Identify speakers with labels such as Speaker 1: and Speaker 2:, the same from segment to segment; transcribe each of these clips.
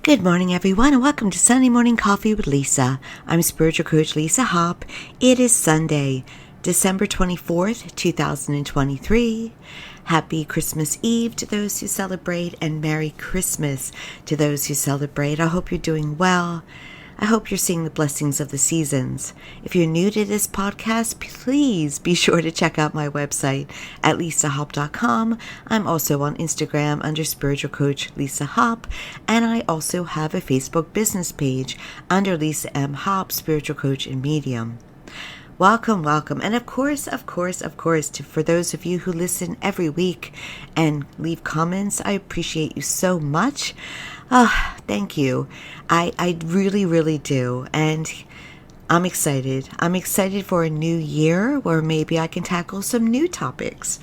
Speaker 1: Good morning, everyone, and welcome to Sunday Morning Coffee with Lisa. I'm spiritual coach Lisa Hop. It is Sunday, December 24th, 2023. Happy Christmas Eve to those who celebrate, and Merry Christmas to those who celebrate. I hope you're doing well. I hope you're seeing the blessings of the seasons. If you're new to this podcast, please be sure to check out my website at lisahop.com. I'm also on Instagram under Spiritual Coach Lisa Hop, and I also have a Facebook business page under Lisa M. Hop, Spiritual Coach and Medium. Welcome. And of course, for those of you who listen every week and leave comments, I appreciate you so much. Thank you. I really do. And I'm excited. I'm excited for a new year where maybe I can tackle some new topics.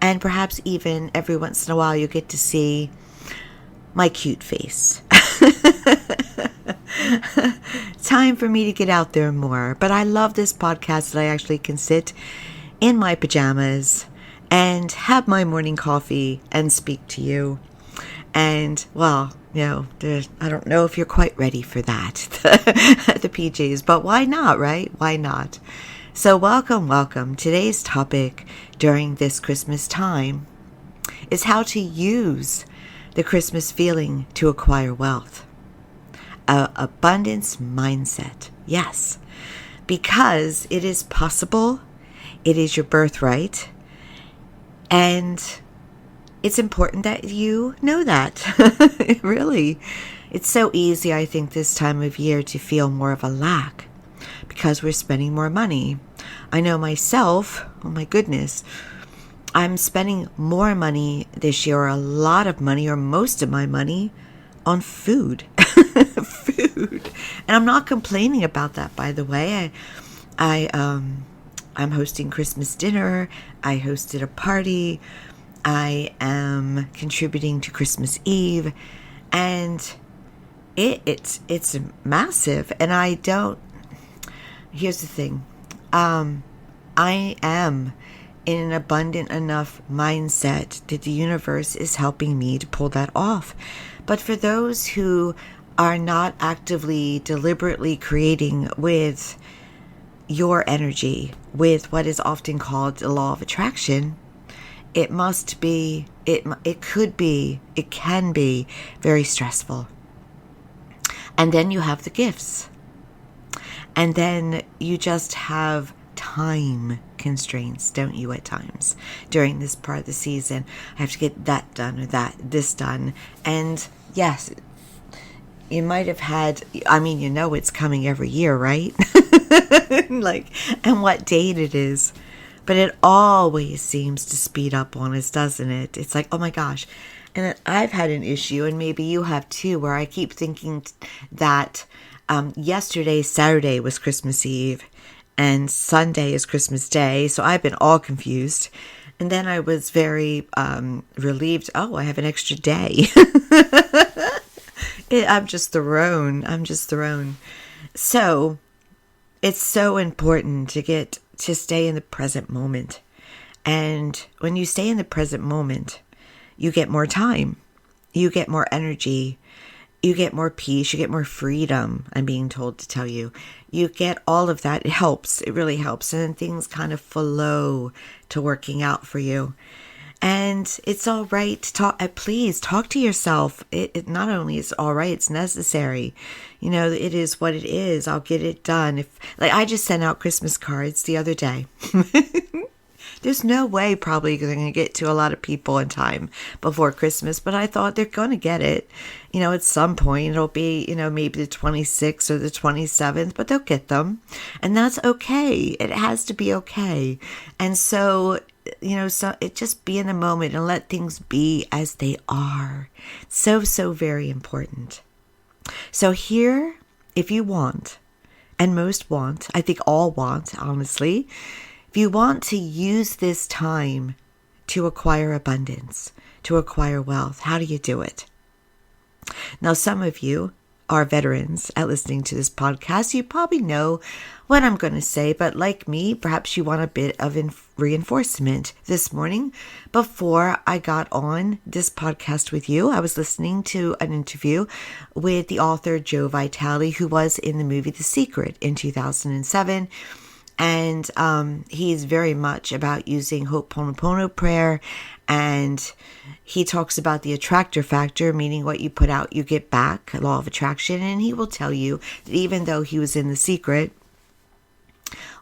Speaker 1: And perhaps even every once in a while you get to see my cute face. Time for me to get out there more. But I love this podcast that I actually can sit in my pajamas and have my morning coffee and speak to you. And, well, I don't know if you're quite ready for that, the PJs, but why not, right? Why not? So welcome. Today's topic during this Christmas time is how to use the Christmas feeling to acquire wealth. Abundance mindset. Yes, because it is possible. It is your birthright. And it's important that you know that. Really. It's so easy, I think, this time of year to feel more of a lack because we're spending more money. I know myself, oh my goodness, I'm spending more money this year, or a lot of money, or most of my money on food. Food. And I'm not complaining about that, by the way. I'm hosting Christmas dinner. I hosted a party. I am contributing to Christmas Eve, and it's massive. And here's the thing. I am in an abundant enough mindset that the universe is helping me to pull that off. But for those who are not actively, deliberately creating with your energy, with what is often called the law of attraction, it can be very stressful. And then you have the gifts. And then you just have time constraints, don't you, at times during this part of the season? I have to get that done or this done. And yes, you might have had, it's coming every year, right? And what date it is. But it always seems to speed up on us, doesn't it? It's like, oh my gosh. And I've had an issue, and maybe you have too, where I keep thinking that yesterday, Saturday, was Christmas Eve, and Sunday is Christmas Day. So I've been all confused. And then I was very relieved. Oh, I have an extra day. I'm just thrown. So it's so important to stay in the present moment. And when you stay in the present moment, you get more time, you get more energy, you get more peace, you get more freedom. I'm being told to tell you, you get all of that. It really helps. And then things kind of flow to working out for you. And it's all right to please talk to yourself. It not only is all right, it's necessary. It is what it is. I'll get it done. I just sent out Christmas cards the other day. There's no way probably they're going to get to a lot of people in time before Christmas, but I thought they're going to get it. At some point it'll be, maybe the 26th or the 27th, but they'll get them. And that's okay. It has to be okay. And so it just be in the moment and let things be as they are. So very important. So here, if you want, and most want, I think all want, honestly, if you want to use this time to acquire abundance, to acquire wealth, how do you do it? Now, some of you are veterans at listening to this podcast, you probably know what I'm going to say. But like me, perhaps you want a bit of reinforcement. This morning, before I got on this podcast with you, I was listening to an interview with the author Joe Vitale, who was in the movie The Secret in 2007. And he's very much about using Ho'oponopono prayer, and he talks about the attractor factor, meaning what you put out, you get back, law of attraction. And he will tell you that even though he was in The Secret,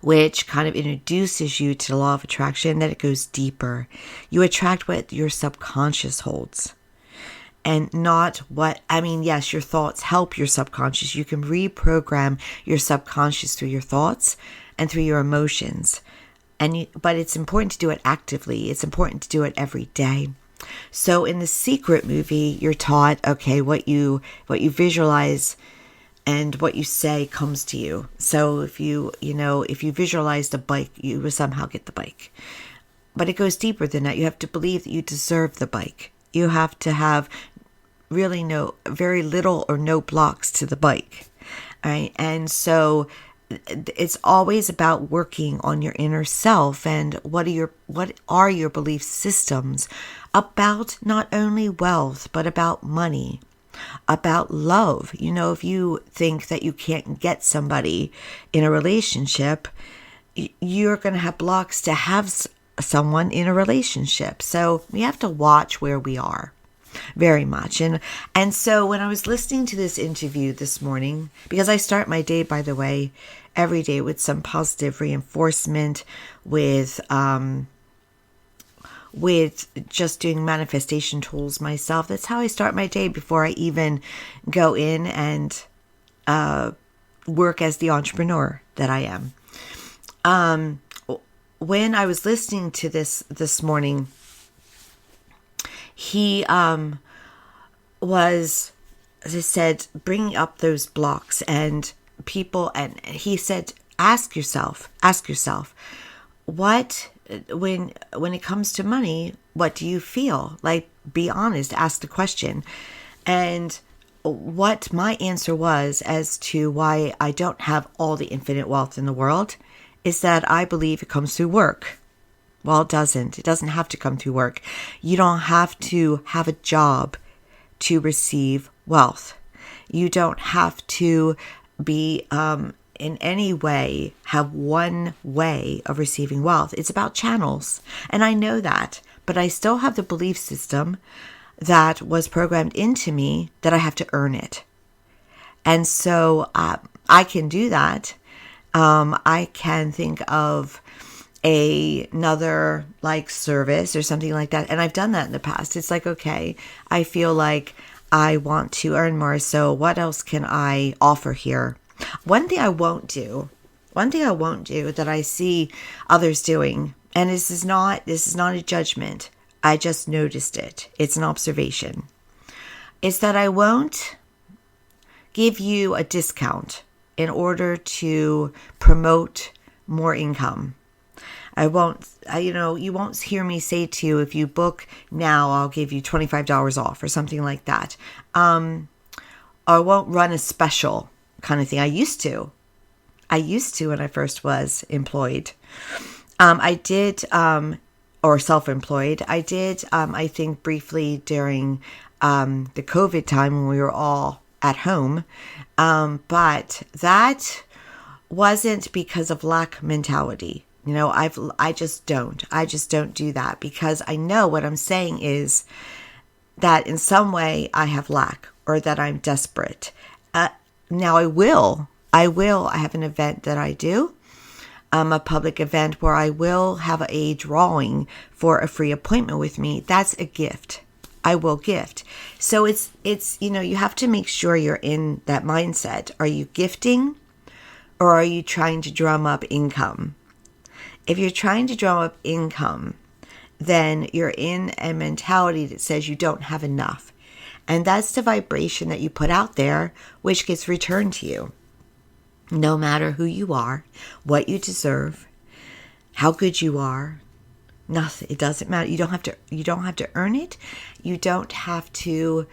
Speaker 1: which kind of introduces you to the law of attraction, that it goes deeper. You attract what your subconscious holds. And not what, yes, your thoughts help your subconscious. You can reprogram your subconscious through your thoughts and through your emotions. But it's important to do it actively. It's important to do it every day. So in The Secret movie, you're taught, okay, what you visualize and what you say comes to you. So if you visualize the bike, you will somehow get the bike. But it goes deeper than that. You have to believe that you deserve the bike. You have to have really very little or no blocks to the bike. All right? And so it's always about working on your inner self and what are your belief systems about not only wealth, but about money, about love. If you think that you can't get somebody in a relationship, you're going to have blocks to have someone in a relationship. So we have to watch where we are very much. And so when I was listening to this interview this morning, because I start my day, by the way, every day with some positive reinforcement, with just doing manifestation tools myself. That's how I start my day before I even go in and work as the entrepreneur that I am. When I was listening to this morning, he was, as I said, bringing up those blocks and people, and he said, ask yourself, what, when it comes to money, what do you feel? Like, be honest, ask the question. And what my answer was as to why I don't have all the infinite wealth in the world is that I believe it comes through work. Well, it doesn't. It doesn't have to come through work. You don't have to have a job to receive wealth. You don't have to be in any way have one way of receiving wealth. It's about channels. And I know that, but I still have the belief system that was programmed into me that I have to earn it. And so I can do that. I can think of another like service or something like that. And I've done that in the past. It's like, okay, I feel like I want to earn more. So what else can I offer here? One thing I won't do that I see others doing, and this is not a judgment. I just noticed it. It's an observation. Is that I won't give you a discount in order to promote more income. You won't hear me say to you, if you book now, I'll give you $25 off or something like that. Or I won't run a special kind of thing. I used to when I first was employed. I did, or self-employed. I did, I think briefly during the COVID time when we were all at home. But that wasn't because of lack mentality. I just don't do that, because I know what I'm saying is that in some way I have lack, or that I'm desperate. Now I have an event that I do, a public event where I will have a drawing for a free appointment with me. That's a gift. I will gift. So it's you have to make sure you're in that mindset. Are you gifting, or are you trying to drum up income? If you're trying to drum up income, then you're in a mentality that says you don't have enough. And that's the vibration that you put out there, which gets returned to you. No matter who you are, what you deserve, how good you are, nothing. It doesn't matter. You don't have to earn it. You don't have to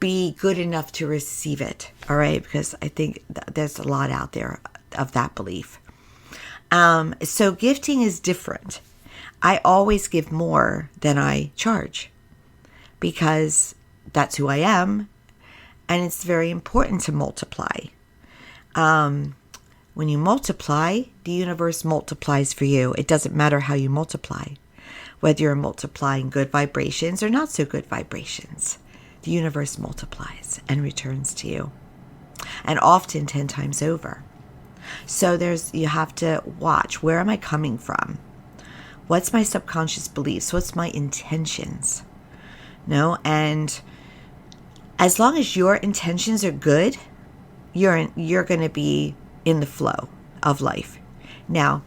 Speaker 1: be good enough to receive it. All right. Because I think there's a lot out there of that belief. So gifting is different. I always give more than I charge because that's who I am. And it's very important to multiply. When you multiply, the universe multiplies for you. It doesn't matter how you multiply, whether you're multiplying good vibrations or not so good vibrations. The universe multiplies and returns to you, and often 10 times over. So you have to watch, where am I coming from? What's my subconscious beliefs? What's my intentions? No, and as long as your intentions are good, you're going to be in the flow of life. Now,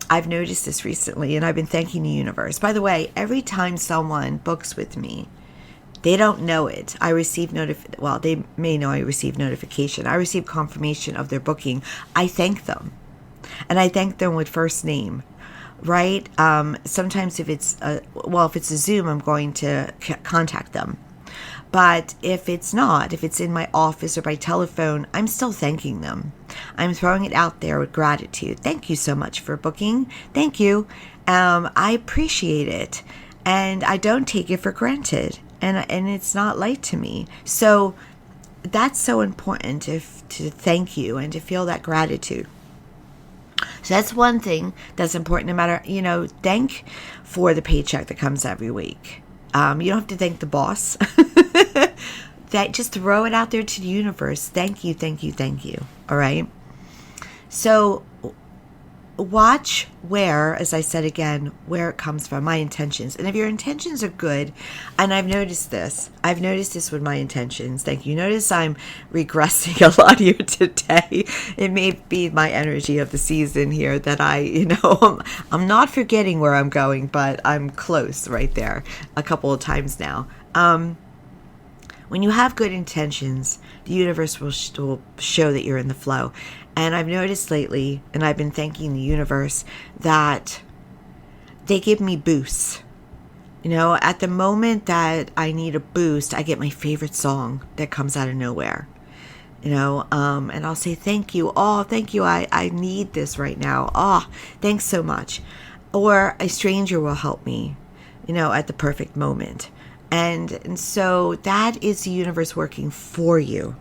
Speaker 1: I've noticed this recently, and I've been thanking the universe. By the way, every time someone books with me, they don't know it. I receive they may know I receive notification. I receive confirmation of their booking. I thank them, and I thank them with first name. Right? Sometimes if it's a Zoom, I'm going to contact them. But if it's not, if it's in my office or by telephone, I'm still thanking them. I'm throwing it out there with gratitude. Thank you so much for booking. Thank you. I appreciate it. And I don't take it for granted. And it's not light to me. So that's so important to thank you and to feel that gratitude. So that's one thing that's important, no matter, thank for the paycheck that comes every week. You don't have to thank the boss. That just throw it out there to the universe. Thank you, thank you, thank you. All right. So watch where, as I said again, where it comes from, my intentions. And if your intentions are good, and I've noticed this with my intentions. Thank you. Notice I'm regressing a lot here today. It may be my energy of the season here that I'm not forgetting where I'm going, but I'm close right there a couple of times now. When you have good intentions, the universe will show that you're in the flow. And I've noticed lately, and I've been thanking the universe, that they give me boosts. At the moment that I need a boost, I get my favorite song that comes out of nowhere. And I'll say, thank you. Oh, thank you. I need this right now. Oh, thanks so much. Or a stranger will help me, at the perfect moment. And so that is the universe working for you,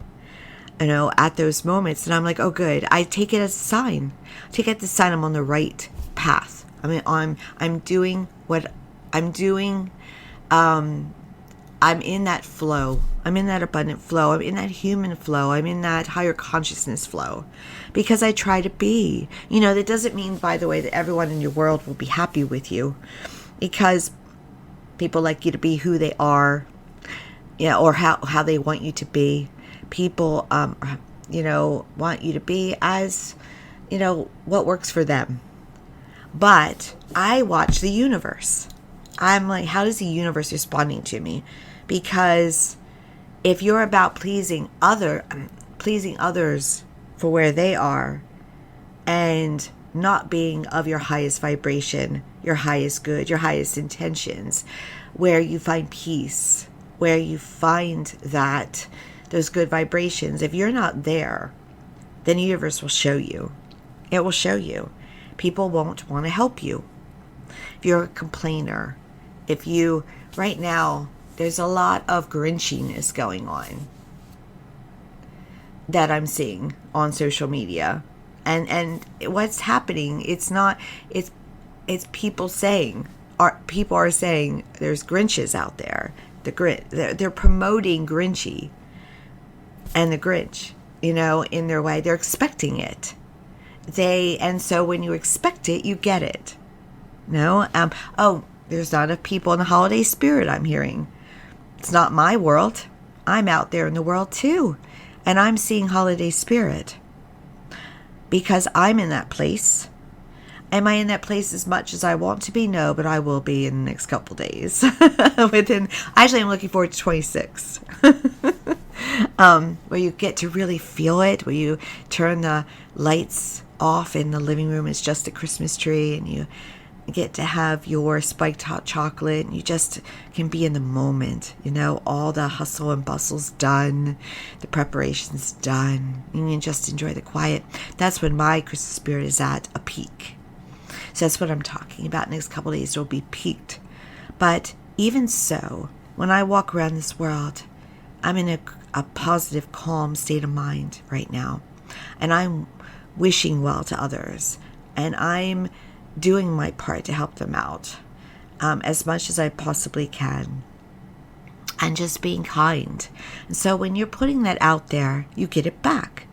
Speaker 1: at those moments. And I'm like, oh, good. I take it as a sign. I'm on the right path. I mean, I'm doing what I'm doing. I'm in that flow. I'm in that abundant flow. I'm in that human flow. I'm in that higher consciousness flow because I try to be. That doesn't mean, by the way, that everyone in your world will be happy with you, because people like you to be who they are, or how they want you to be. People, want you to be as, what works for them. But I watch the universe. I'm like, how is the universe responding to me? Because if you're about pleasing others for where they are, and not being of your highest vibration, your highest good, your highest intentions, where you find peace, where you find those good vibrations, if you're not there, then the universe will show you. It will show you. People won't want to help you. If you're a complainer, right now, there's a lot of grinchiness going on that I'm seeing on social media. And what's happening, it's people saying, people are saying there's Grinches out there. They're promoting Grinchy and the Grinch, in their way. They're expecting it. And so when you expect it, you get it. There's not enough people in the holiday spirit, I'm hearing. It's not my world. I'm out there in the world too. And I'm seeing holiday spirit. Because I'm in that place. Am I in that place as much as I want to be? No, but I will be in the next couple days. Actually, I'm looking forward to 26. Where you get to really feel it, where you turn the lights off in the living room. It's just a Christmas tree, and get to have your spiked hot chocolate, and you just can be in the moment. All the hustle and bustle's done, the preparation's done, and you can just enjoy the quiet. That's when my Christmas spirit is at a peak. So that's what I'm talking about. Next couple of days it'll be peaked. But even so, when I walk around this world, I'm in a positive, calm state of mind right now. And I'm wishing well to others. And I'm doing my part to help them out as much as I possibly can. And just being kind. And so when you're putting that out there, you get it back.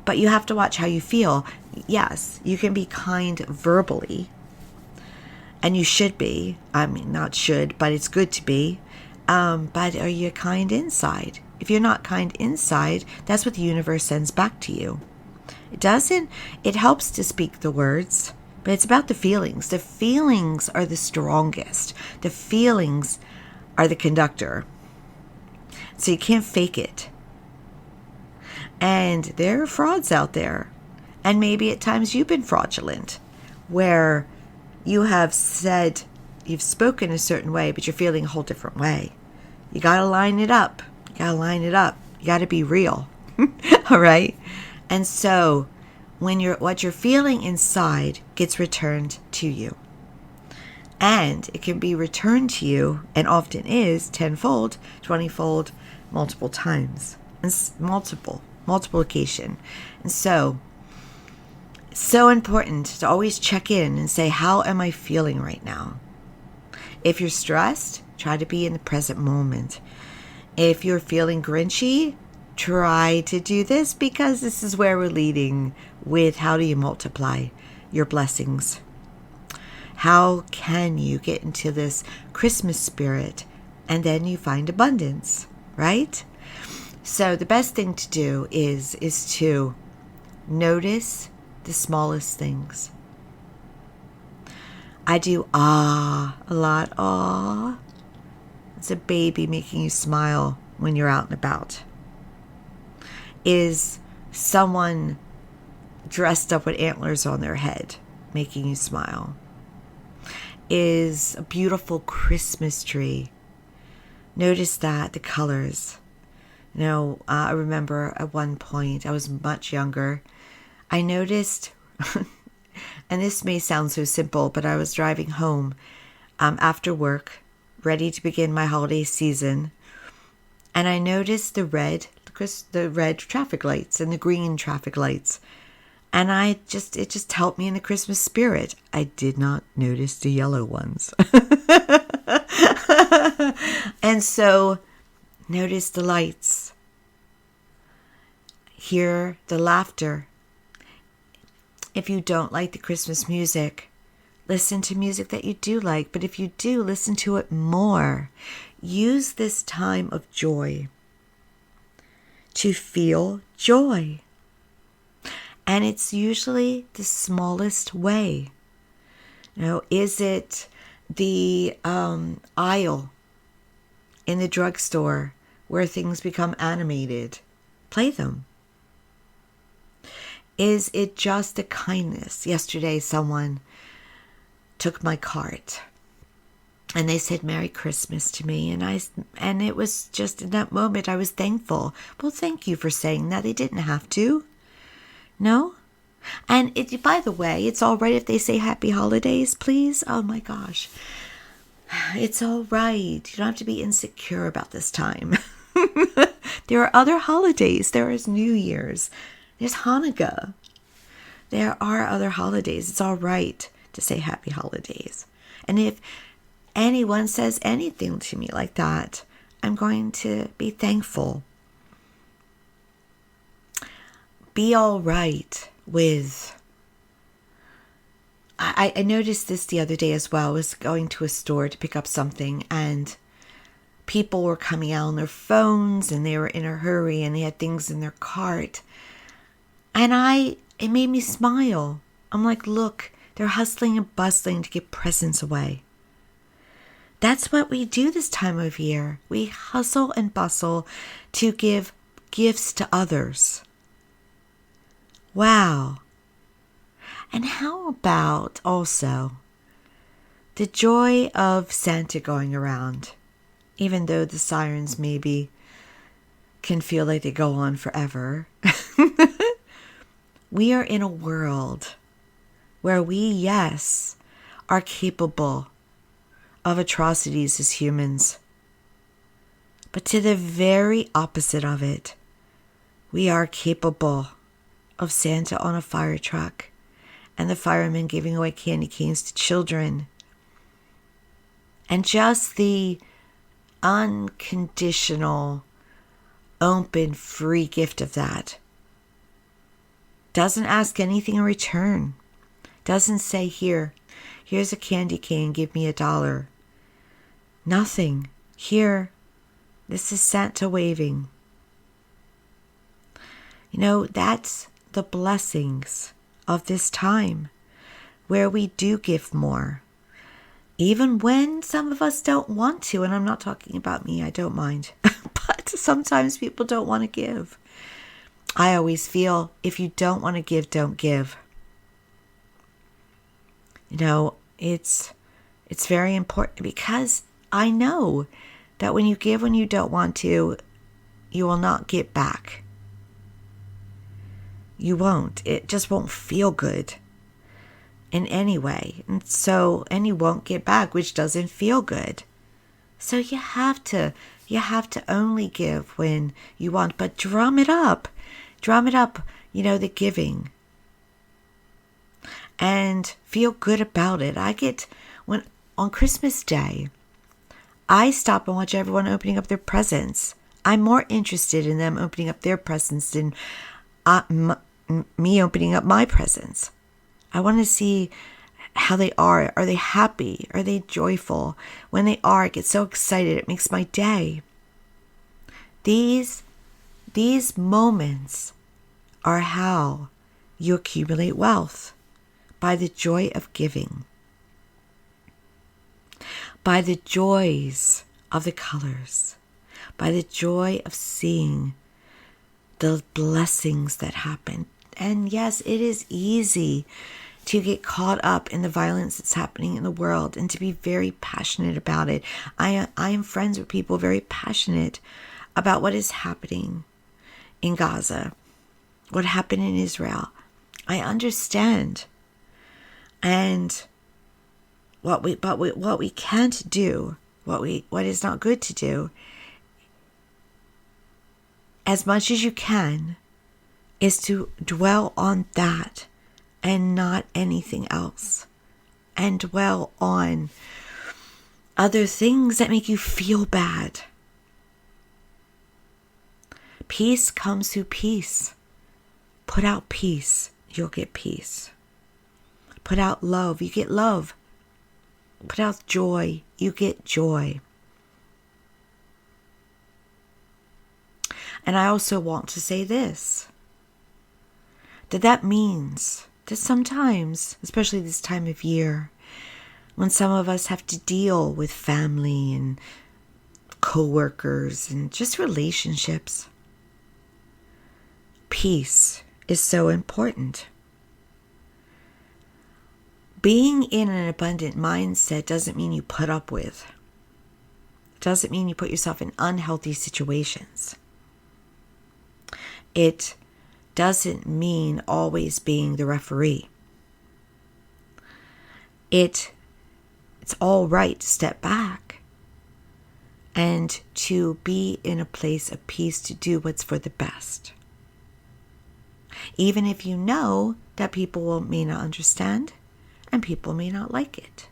Speaker 1: But you have to watch how you feel. Yes, you can be kind verbally. And you should be. I mean, not should, but it's good to be. But are you kind inside? If you're not kind inside, that's what the universe sends back to you. It helps to speak the words, but it's about the feelings. The feelings are the strongest. The feelings are the conductor. So you can't fake it. And there are frauds out there. And maybe at times you've been fraudulent, where you have said, you've spoken a certain way, but you're feeling a whole different way. You got to line it up. You got to be real. All right? And so when what you're feeling inside gets returned to you. And it can be returned to you, and often is, 10-fold, 20-fold, multiple times. And multiplication. And so important to always check in and say, how am I feeling right now? If you're stressed, try to be in the present moment. If you're feeling grinchy, try to do this, because this is where we're leading with how do you multiply your blessings. How can you get into this Christmas spirit and then you find abundance, right? So the best thing to do is to notice the smallest things. I do a lot. It's a baby making you smile when you're out and about. Is someone dressed up with antlers on their head making you smile? Is a beautiful Christmas tree. Notice that, the colors. I remember at one point, I was much younger, I noticed, and this may sound so simple, but I was driving home after work, ready to begin my holiday season, and I noticed the red traffic lights and the green traffic lights, and it just helped me in the Christmas spirit. I did not notice the yellow ones. And so, notice the lights, hear the laughter. If you don't like the Christmas music, listen to music that you do like. But if you do, listen to it more. Use this time of joy to feel joy. And it's usually the smallest way. Is it the aisle in the drugstore where things become animated? Play them. Is it just a kindness? Yesterday, someone took my cart and they said Merry Christmas to me. And it was just in that moment I was thankful. Well, thank you for saying that. They didn't have to. No? And by the way, it's all right if they say Happy Holidays, please. Oh my gosh. It's all right. You don't have to be insecure about this time. There are other holidays. There is New Year's. There's Hanukkah. There are other holidays. It's all right to say Happy Holidays. And if anyone says anything to me like that, I'm going to be thankful. Be all right with... I noticed this the other day as well. I was going to a store to pick up something, and people were coming out on their phones, and they were in a hurry, and they had things in their cart. And it made me smile. I'm like, look, they're hustling and bustling to get presents away. That's what we do this time of year. We hustle and bustle to give gifts to others. Wow. And how about also The joy of Santa going around, even though the sirens maybe can feel like they go on forever. We are in a world where we, yes, are capable of atrocities as humans. But to the very opposite of it, we are capable of Santa on a fire truck and the firemen giving away candy canes to children. And just the unconditional, open, free gift of that. Doesn't ask anything in return. Doesn't say, here's a candy cane, give me $1. Nothing. Here, this is Santa waving. You know, that's the blessings of this time, where we do give more. Even when some of us don't want to, and I'm not talking about me, I don't mind. But sometimes people don't want to give. I always feel if you don't want to give, don't give. You know, it's very important, because I know that when you give when you don't want to, you will not get back. You won't. It just won't feel good in any way. And you won't get back, which doesn't feel good. So you have to only give when you want, but drum it up, you know, the giving, and feel good about it. When on Christmas Day, I stop and watch everyone opening up their presents. I'm more interested in them opening up their presents than me opening up my presents. I want to see how they are. Are they happy? Are they joyful? When they are, I get so excited. It makes my day. These moments are how you accumulate wealth, by the joy of giving, by the joys of the colors, by the joy of seeing the blessings that happen. And yes, it is easy to get caught up in the violence that's happening in the world and to be very passionate about it. I am friends with people very passionate about what is happening in Gaza, what happened in Israel. I understand. And what we can't do, what is not good to do, as much as you can, is to dwell on that and not anything else, and dwell on other things that make you feel bad. Peace comes through peace. Put out peace, you'll get peace. Put out love, you get love. Put out joy, you get joy. And I also want to say this, that means that sometimes, especially this time of year, when some of us have to deal with family and co-workers and just relationships, peace is so important. Being in an abundant mindset doesn't mean you put up with. It doesn't mean you put yourself in unhealthy situations. It doesn't mean always being the referee. It's all right to step back and to be in a place of peace, to do what's for the best. Even if you know that people may not understand and people may not like it.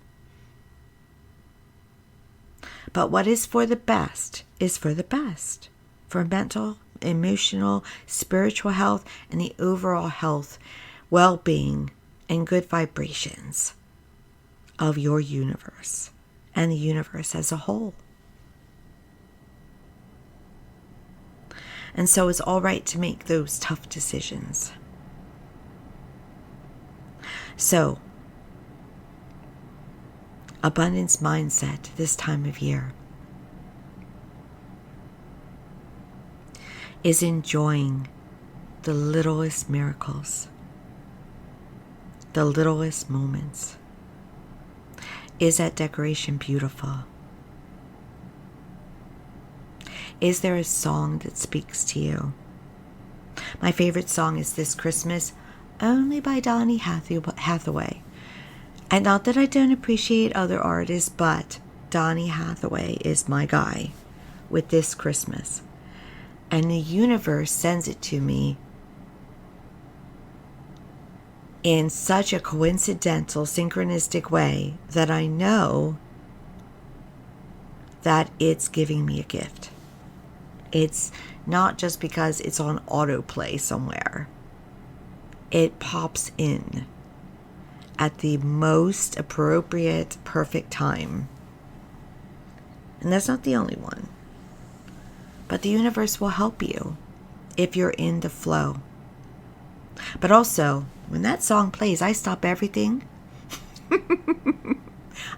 Speaker 1: But what is for the best is for the best. For mental, emotional, spiritual health, and the overall health, well-being, and good vibrations of your universe and the universe as a whole. And so it's all right to make those tough decisions. So, abundance mindset this time of year is enjoying the littlest miracles, the littlest moments. Is that decoration beautiful? Is there a song that speaks to you? My favorite song is This Christmas, only by Donny Hathaway. And not that I don't appreciate other artists, but Donny Hathaway is my guy with This Christmas. And the universe sends it to me in such a coincidental, synchronistic way that I know that it's giving me a gift. It's not just because it's on autoplay somewhere. It pops in at the most appropriate, perfect time. And that's not the only one. But the universe will help you if you're in the flow. But also, when that song plays, I stop everything.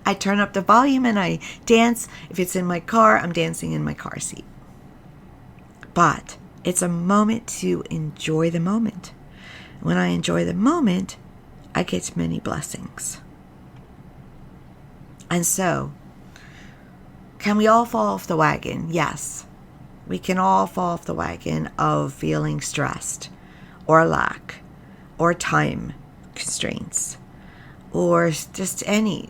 Speaker 1: I turn up the volume and I dance. If it's in my car, I'm dancing in my car seat. But it's a moment to enjoy the moment. When I enjoy the moment, I get many blessings. And so, can we all fall off the wagon? Yes. We can all fall off the wagon of feeling stressed or lack or time constraints or just any,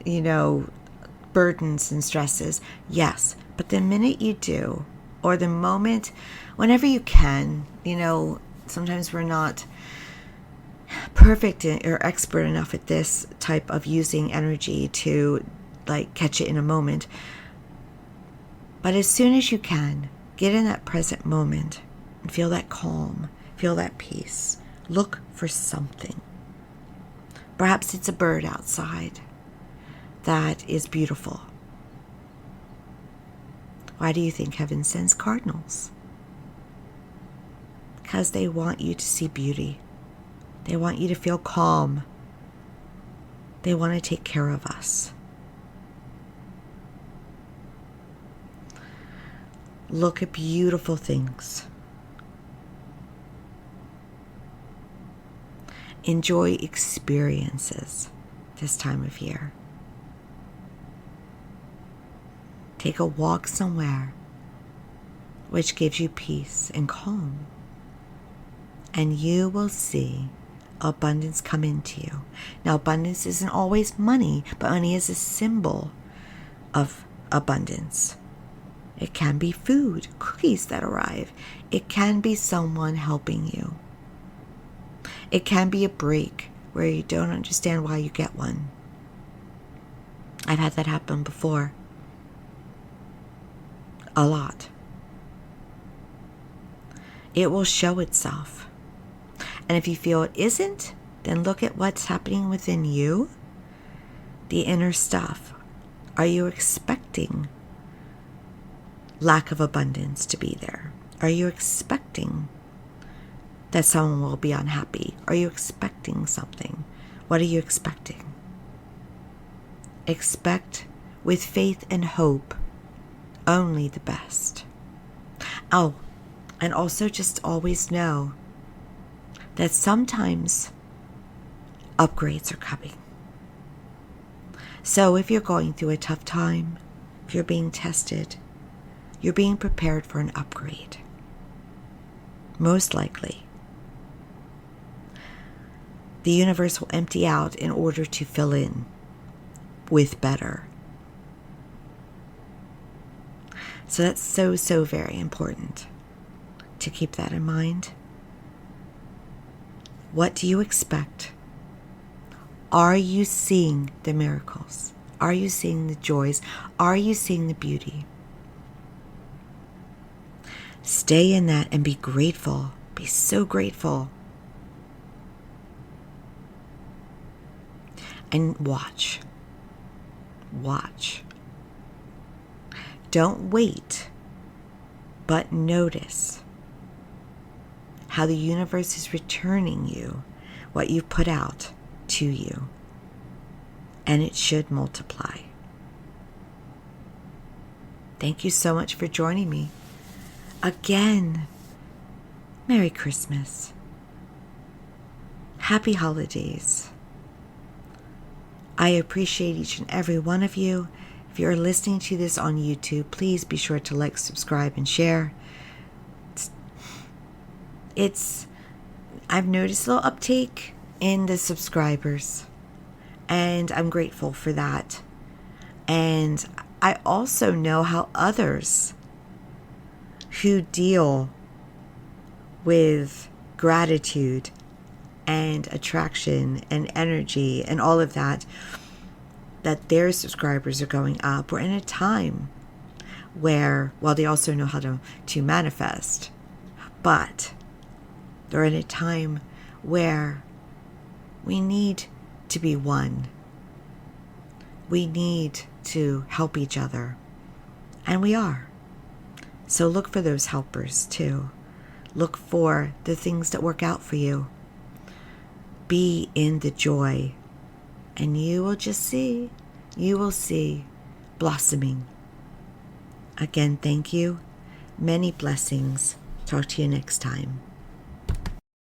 Speaker 1: burdens and stresses. Yes. But the minute you do, or the moment, whenever you can, sometimes we're not perfect or expert enough at this type of using energy to catch it in a moment. But as soon as you can, get in that present moment and feel that calm, feel that peace. Look for something. Perhaps it's a bird outside that is beautiful. Why do you think heaven sends cardinals? Because they want you to see beauty. They want you to feel calm. They want to take care of us. Look at beautiful things. Enjoy experiences this time of year. Take a walk somewhere which gives you peace and calm. And you will see abundance come into you. Now, abundance isn't always money, but money is a symbol of abundance. It can be food, cookies that arrive. It can be someone helping you. It can be a break where you don't understand why you get one. I've had that happen before. A lot. It will show itself. And if you feel it isn't, then look at what's happening within you, the inner stuff. Are you expecting lack of abundance to be there? Are you expecting that someone will be unhappy? Are you expecting something? What are you expecting? Expect with faith and hope only the best. Oh, and also just always know that sometimes upgrades are coming. So if you're going through a tough time, if you're being tested, you're being prepared for an upgrade. Most likely, the universe will empty out in order to fill in with better. So that's so very important to keep that in mind. What do you expect? Are you seeing the miracles? Are you seeing the joys? Are you seeing the beauty? Stay in that and be grateful. Be so grateful. And watch. Watch. Don't wait, but notice how the universe is returning you what you've put out to you. And it should multiply. Thank you so much for joining me. Again, Merry Christmas. Happy holidays. I appreciate each and every one of you. If you're listening to this on YouTube, please be sure to like, subscribe, and share. I've noticed a little uptake in the subscribers, and I'm grateful for that. And I also know how others who deal with gratitude and attraction and energy and all of that their subscribers are going up. We're in a time where, well, they also know how to manifest, but they're in a time where we need to be one. We need to help each other, and we are. So look for those helpers too. Look for the things that work out for you. Be in the joy, and you will see blossoming. Again, thank you. Many blessings. Talk to you next time.